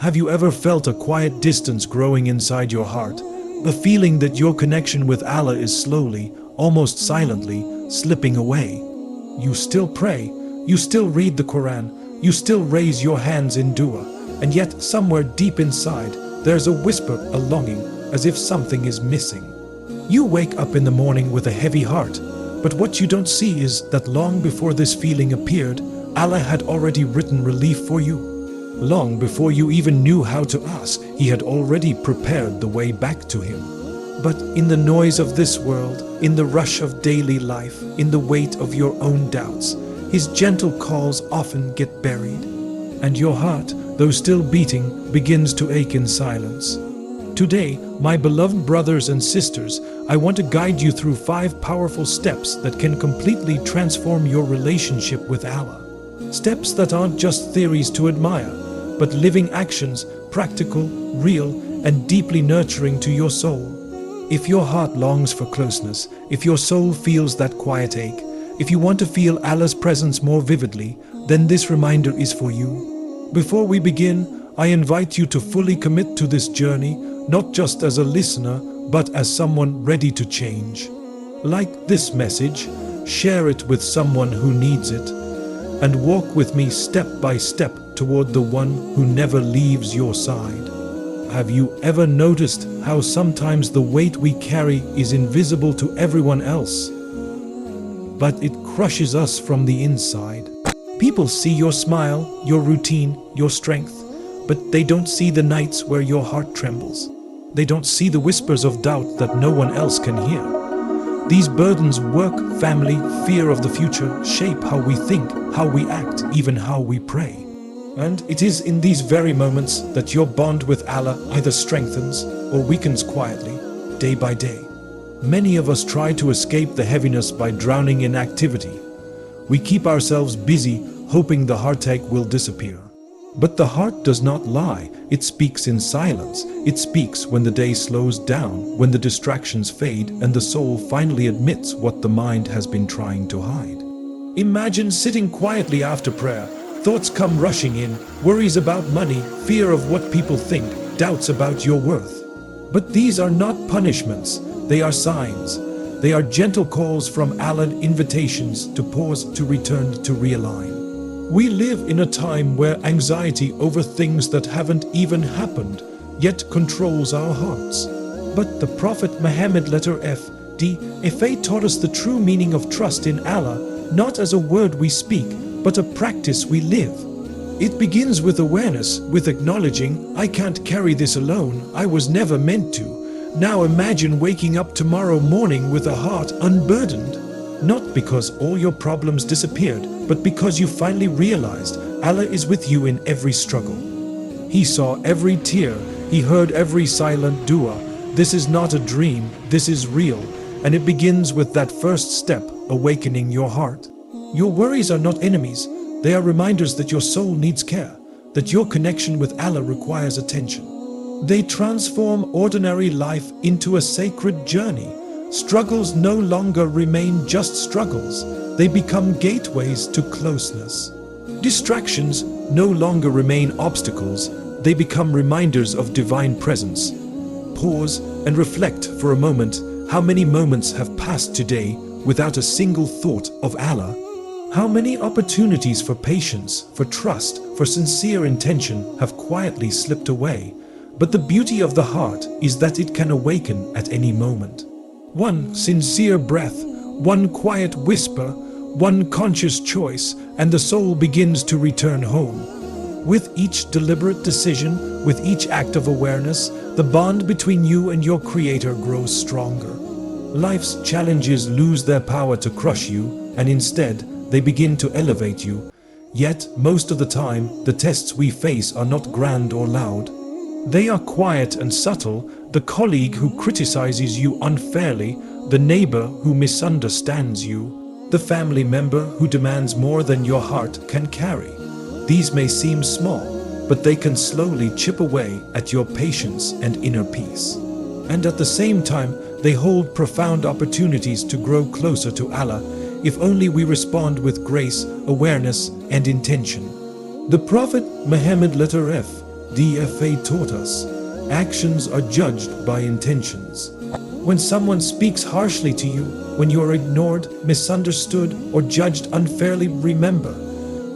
Have you ever felt a quiet distance growing inside your heart? A feeling that your connection with Allah is slowly, almost silently, slipping away. You still pray, you still read the Qur'an, you still raise your hands in dua, and yet somewhere deep inside, there's a whisper, a longing, as if something is missing. You wake up in the morning with a heavy heart, but what you don't see is that long before this feeling appeared, Allah had already written relief for you. Long before you even knew how to ask, He had already prepared the way back to Him. But in the noise of this world, in the rush of daily life, in the weight of your own doubts, His gentle calls often get buried. And your heart, though still beating, begins to ache in silence. Today, my beloved brothers and sisters, I want to guide you through 5 powerful steps that can completely transform your relationship with Allah. Steps that aren't just theories to admire, but living actions, practical, real, and deeply nurturing to your soul. If your heart longs for closeness, if your soul feels that quiet ache, if you want to feel Allah's presence more vividly, then this reminder is for you. Before we begin, I invite you to fully commit to this journey, not just as a listener, but as someone ready to change. Like this message, share it with someone who needs it, and walk with me step by step toward the one who never leaves your side. Have you ever noticed how sometimes the weight we carry is invisible to everyone else, but it crushes us from the inside? People see your smile, your routine, your strength, but they don't see the nights where your heart trembles. They don't see the whispers of doubt that no one else can hear. These burdens, work, family, fear of the future, shape how we think, how we act, even how we pray. And it is in these very moments that your bond with Allah either strengthens or weakens quietly, day by day. Many of us try to escape the heaviness by drowning in activity. We keep ourselves busy, hoping the heartache will disappear. But the heart does not lie. It speaks in silence. It speaks when the day slows down, when the distractions fade, and the soul finally admits what the mind has been trying to hide. Imagine sitting quietly after prayer. Thoughts come rushing in, worries about money, fear of what people think, doubts about your worth. But these are not punishments. They are signs. They are gentle calls from Allah, invitations to pause, to return, to realign. We live in a time where anxiety over things that haven't even happened yet controls our hearts. But the Prophet Muhammad (F.D.) taught us the true meaning of trust in Allah, not as a word we speak, but a practice we live. It begins with awareness, with acknowledging, I can't carry this alone, I was never meant to. Now imagine waking up tomorrow morning with a heart unburdened. Not because all your problems disappeared, but because you finally realized Allah is with you in every struggle. He saw every tear, He heard every silent dua. This is not a dream, this is real, and it begins with that first step, awakening your heart. Your worries are not enemies, they are reminders that your soul needs care, that your connection with Allah requires attention. They transform ordinary life into a sacred journey. Struggles no longer remain just struggles, they become gateways to closeness. Distractions no longer remain obstacles, they become reminders of divine presence. Pause and reflect for a moment. How many moments have passed today without a single thought of Allah? How many opportunities for patience, for trust, for sincere intention have quietly slipped away? But the beauty of the heart is that it can awaken at any moment. One sincere breath, one quiet whisper, one conscious choice, and the soul begins to return home. With each deliberate decision, with each act of awareness, the bond between you and your Creator grows stronger. Life's challenges lose their power to crush you, and instead, they begin to elevate you. Yet, most of the time, the tests we face are not grand or loud. They are quiet and subtle. The colleague who criticizes you unfairly, the neighbor who misunderstands you, the family member who demands more than your heart can carry. These may seem small, but they can slowly chip away at your patience and inner peace. And at the same time, they hold profound opportunities to grow closer to Allah, if only we respond with grace, awareness, and intention. The Prophet Muhammad DFA taught us, actions are judged by intentions. When someone speaks harshly to you, when you are ignored, misunderstood, or judged unfairly, remember,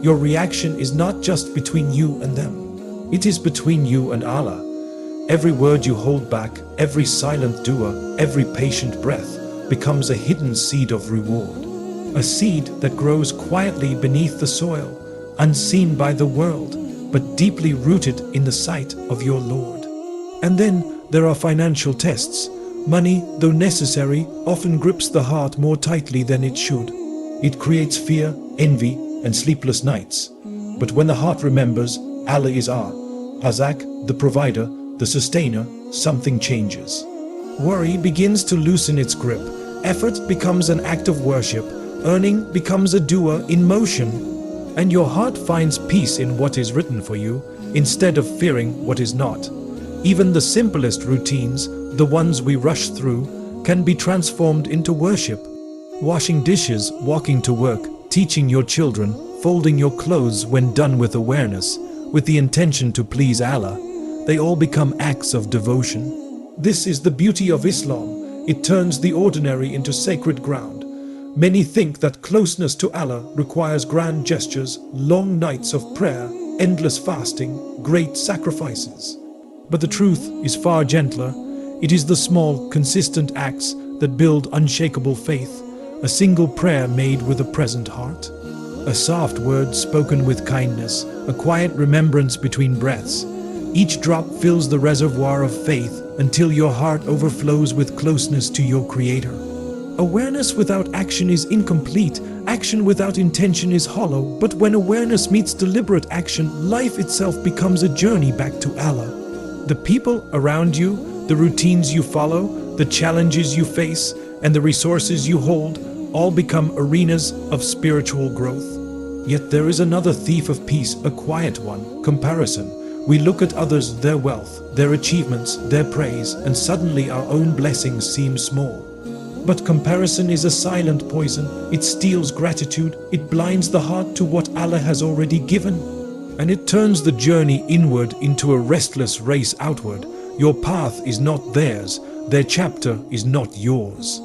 your reaction is not just between you and them. It is between you and Allah. Every word you hold back, every silent dua, every patient breath becomes a hidden seed of reward. A seed that grows quietly beneath the soil, unseen by the world, but deeply rooted in the sight of your Lord. And then there are financial tests. Money, though necessary, often grips the heart more tightly than it should. It creates fear, envy, and sleepless nights. But when the heart remembers, Allah is our Razak, the provider, the sustainer, something changes. Worry begins to loosen its grip. Effort becomes an act of worship. Earning becomes a dua in motion. And your heart finds peace in what is written for you, instead of fearing what is not. Even the simplest routines, the ones we rush through, can be transformed into worship. Washing dishes, walking to work, teaching your children, folding your clothes when done with awareness, with the intention to please Allah, they all become acts of devotion. This is the beauty of Islam. It turns the ordinary into sacred ground. Many think that closeness to Allah requires grand gestures, long nights of prayer, endless fasting, great sacrifices. But the truth is far gentler. It is the small, consistent acts that build unshakable faith. A single prayer made with a present heart. A soft word spoken with kindness. A quiet remembrance between breaths. Each drop fills the reservoir of faith until your heart overflows with closeness to your Creator. Awareness without action is incomplete. Action without intention is hollow. But when awareness meets deliberate action, life itself becomes a journey back to Allah. The people around you, the routines you follow, the challenges you face, and the resources you hold all become arenas of spiritual growth. Yet there is another thief of peace, a quiet one: comparison. We look at others, their wealth, their achievements, their praise, and suddenly our own blessings seem small. But comparison is a silent poison. It steals gratitude. It blinds the heart to what Allah has already given. And it turns the journey inward into a restless race outward. Your path is not theirs. Their chapter is not yours.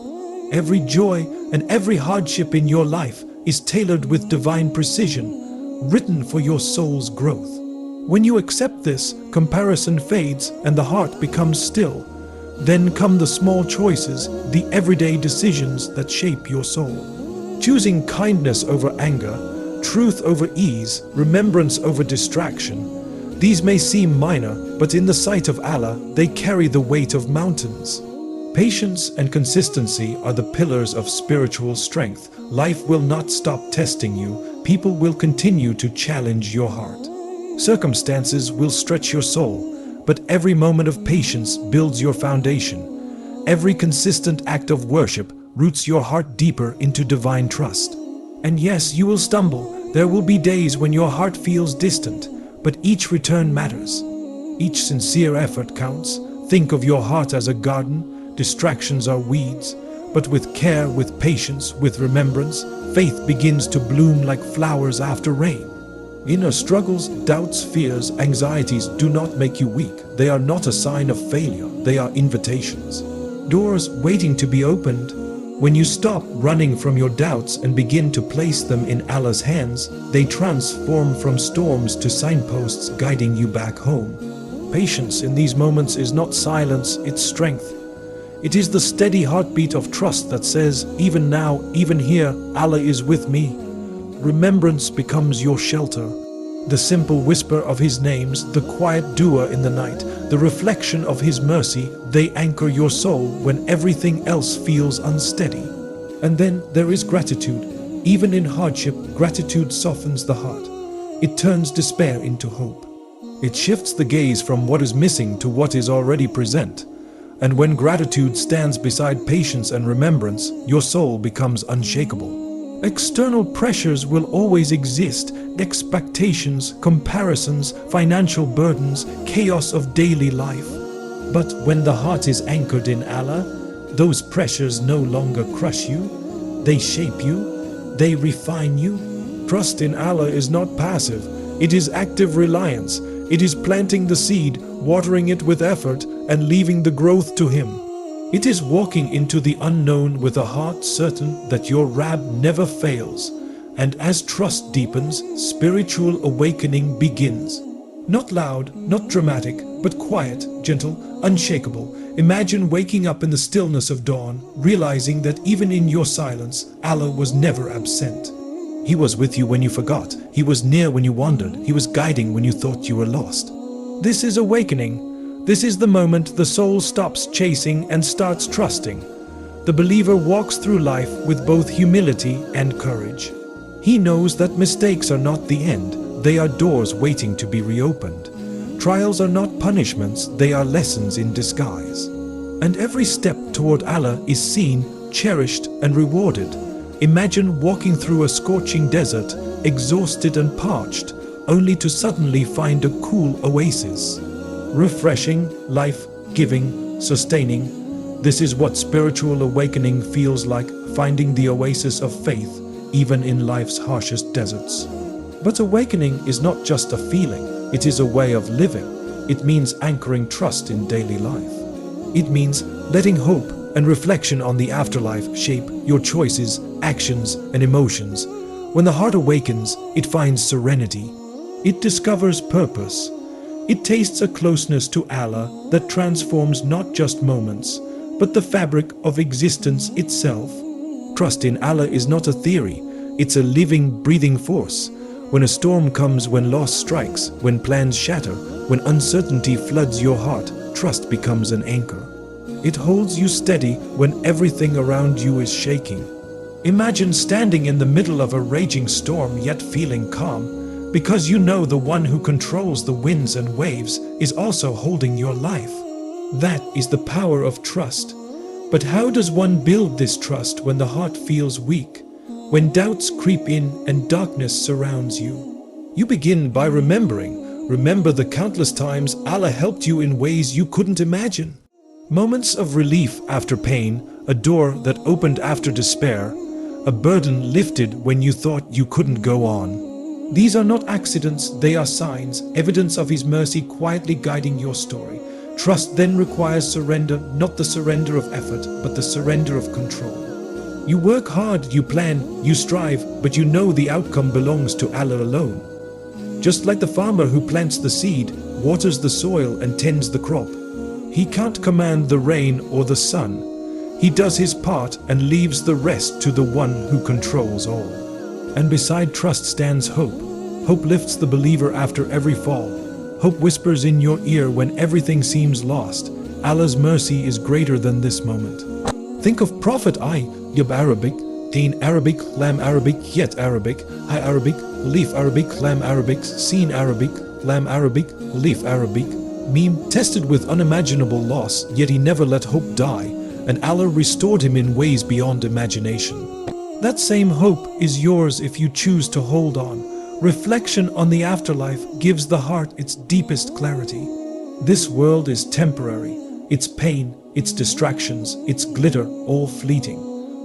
Every joy and every hardship in your life is tailored with divine precision, written for your soul's growth. When you accept this, comparison fades and the heart becomes still. Then come the small choices, the everyday decisions that shape your soul. Choosing kindness over anger, truth over ease, remembrance over distraction. These may seem minor, but in the sight of Allah, they carry the weight of mountains. Patience and consistency are the pillars of spiritual strength. Life will not stop testing you. People will continue to challenge your heart. Circumstances will stretch your soul, but every moment of patience builds your foundation. Every consistent act of worship roots your heart deeper into divine trust. And yes, you will stumble. There will be days when your heart feels distant, but each return matters. Each sincere effort counts. Think of your heart as a garden. Distractions are weeds, but with care, with patience, with remembrance, faith begins to bloom like flowers after rain. Inner struggles, doubts, fears, anxieties do not make you weak. They are not a sign of failure. They are invitations. Doors waiting to be opened. When you stop running from your doubts and begin to place them in Allah's hands, they transform from storms to signposts guiding you back home. Patience in these moments is not silence, it's strength. It is the steady heartbeat of trust that says, even now, even here, Allah is with me. Remembrance becomes your shelter. The simple whisper of His names, the quiet dua in the night, the reflection of His mercy, they anchor your soul when everything else feels unsteady. And then there is gratitude. Even in hardship, gratitude softens the heart. It turns despair into hope. It shifts the gaze from what is missing to what is already present. And when gratitude stands beside patience and remembrance, your soul becomes unshakable. External pressures will always exist: expectations, comparisons, financial burdens, chaos of daily life. But when the heart is anchored in Allah, those pressures no longer crush you. They shape you. They refine you. Trust in Allah is not passive. It is active reliance. It is planting the seed, watering it with effort, and leaving the growth to Him. It is walking into the unknown with a heart certain that your Rabb never fails. And as trust deepens, spiritual awakening begins. Not loud, not dramatic, but quiet, gentle, unshakable. Imagine waking up in the stillness of dawn, realizing that even in your silence, Allah was never absent. He was with you when you forgot. He was near when you wandered. He was guiding when you thought you were lost. This is awakening. This is the moment the soul stops chasing and starts trusting. The believer walks through life with both humility and courage. He knows that mistakes are not the end. They are doors waiting to be reopened. Trials are not punishments, they are lessons in disguise. And every step toward Allah is seen, cherished, and rewarded. Imagine walking through a scorching desert, exhausted and parched, only to suddenly find a cool oasis. Refreshing, life-giving, sustaining. This is what spiritual awakening feels like, finding the oasis of faith, even in life's harshest deserts. But awakening is not just a feeling, it is a way of living. It means anchoring trust in daily life. It means letting hope and reflection on the afterlife shape your choices, actions, and emotions. When the heart awakens, it finds serenity. It discovers purpose. It tastes a closeness to Allah that transforms not just moments, but the fabric of existence itself. Trust in Allah is not a theory, it's a living, breathing force. When a storm comes, when loss strikes, when plans shatter, when uncertainty floods your heart, trust becomes an anchor. It holds you steady when everything around you is shaking. Imagine standing in the middle of a raging storm yet feeling calm, because you know the one who controls the winds and waves is also holding your life. That is the power of trust. But how does one build this trust when the heart feels weak? When doubts creep in and darkness surrounds you? You begin by remembering. Remember the countless times Allah helped you in ways you couldn't imagine. Moments of relief after pain, a door that opened after despair, a burden lifted when you thought you couldn't go on. These are not accidents, they are signs, evidence of His mercy quietly guiding your story. Trust then requires surrender, not the surrender of effort, but the surrender of control. You work hard, you plan, you strive, but you know the outcome belongs to Allah alone. Just like the farmer who plants the seed, waters the soil and tends the crop. He can't command the rain or the sun. He does his part and leaves the rest to the one who controls all. And beside trust stands hope. Hope lifts the believer after every fall. Hope whispers in your ear when everything seems lost. Allah's mercy is greater than this moment. Think of Prophet Yab Arabic, Deen Arabic, Lam Arabic, Yet Arabic, Hi Arabic, Leaf Arabic, Lam Arabic, Seen Arabic, Lam Arabic, Leaf Arabic. Meme tested with unimaginable loss, yet he never let hope die, and Allah restored him in ways beyond imagination. That same hope is yours if you choose to hold on. Reflection on the afterlife gives the heart its deepest clarity. This world is temporary, its pain, its distractions, its glitter, all fleeting.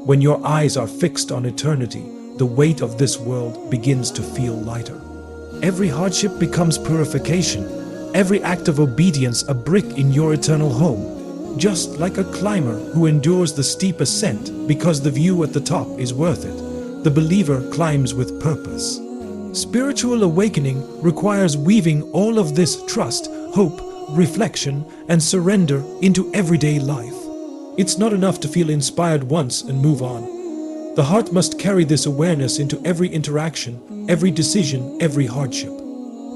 When your eyes are fixed on eternity, the weight of this world begins to feel lighter. Every hardship becomes purification. Every act of obedience a brick in your eternal home. Just like a climber who endures the steep ascent because the view at the top is worth it, the believer climbs with purpose. Spiritual awakening requires weaving all of this trust, hope, reflection, and surrender into everyday life. It's not enough to feel inspired once and move on. The heart must carry this awareness into every interaction, every decision, every hardship.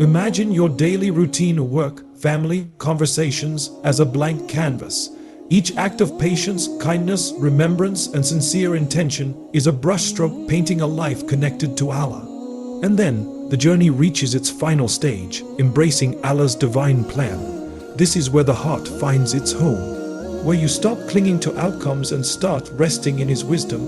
Imagine your daily routine of work, family, conversations as a blank canvas. Each act of patience, kindness, remembrance, and sincere intention is a brushstroke painting a life connected to Allah. And then, the journey reaches its final stage, embracing Allah's divine plan. This is where the heart finds its home, where you stop clinging to outcomes and start resting in His wisdom.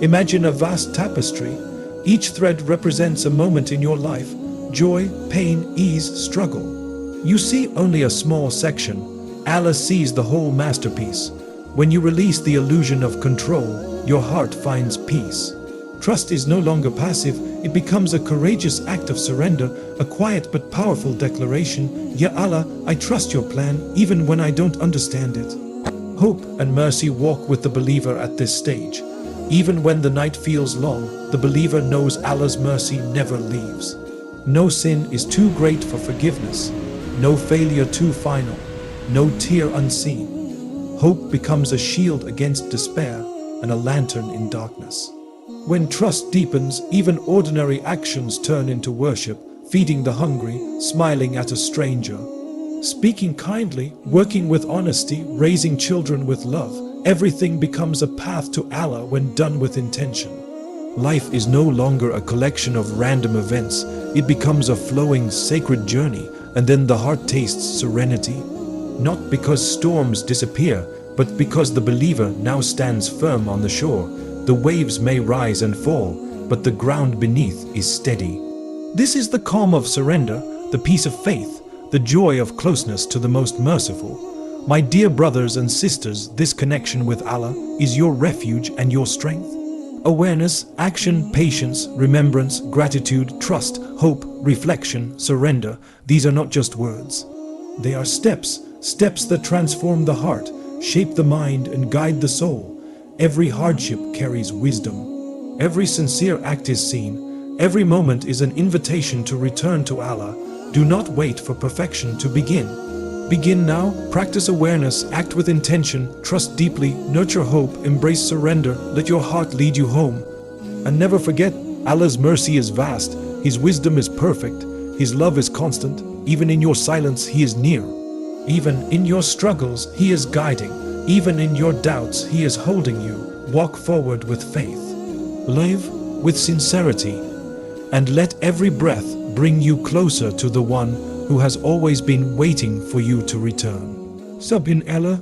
Imagine a vast tapestry. Each thread represents a moment in your life. Joy, pain, ease, struggle. You see only a small section. Allah sees the whole masterpiece. When you release the illusion of control, your heart finds peace. Trust is no longer passive, it becomes a courageous act of surrender, a quiet but powerful declaration, Ya Allah, I trust your plan even when I don't understand it. Hope and mercy walk with the believer at this stage. Even when the night feels long, the believer knows Allah's mercy never leaves. No sin is too great for forgiveness, no failure too final, no tear unseen. Hope becomes a shield against despair and a lantern in darkness. When trust deepens, even ordinary actions turn into worship, feeding the hungry, smiling at a stranger, speaking kindly, working with honesty, raising children with love. Everything becomes a path to Allah when done with intention. Life is no longer a collection of random events, it becomes a flowing, sacred journey, and then the heart tastes serenity. Not because storms disappear, but because the believer now stands firm on the shore. The waves may rise and fall, but the ground beneath is steady. This is the calm of surrender, the peace of faith, the joy of closeness to the most merciful. My dear brothers and sisters, this connection with Allah is your refuge and your strength. Awareness, action, patience, remembrance, gratitude, trust, hope, reflection, surrender, these are not just words. They are steps that transform the heart, shape the mind and guide the soul. Every hardship carries wisdom. Every sincere act is seen. Every moment is an invitation to return to Allah. Do not wait for perfection to begin. Begin now, practice awareness, act with intention, trust deeply, nurture hope, embrace surrender, let your heart lead you home. And never forget, Allah's mercy is vast, His wisdom is perfect, His love is constant, even in your silence He is near. Even in your struggles He is guiding, even in your doubts He is holding you. Walk forward with faith. Live with sincerity, and let every breath bring you closer to the one who has always been waiting for you to return. Sub in Allah.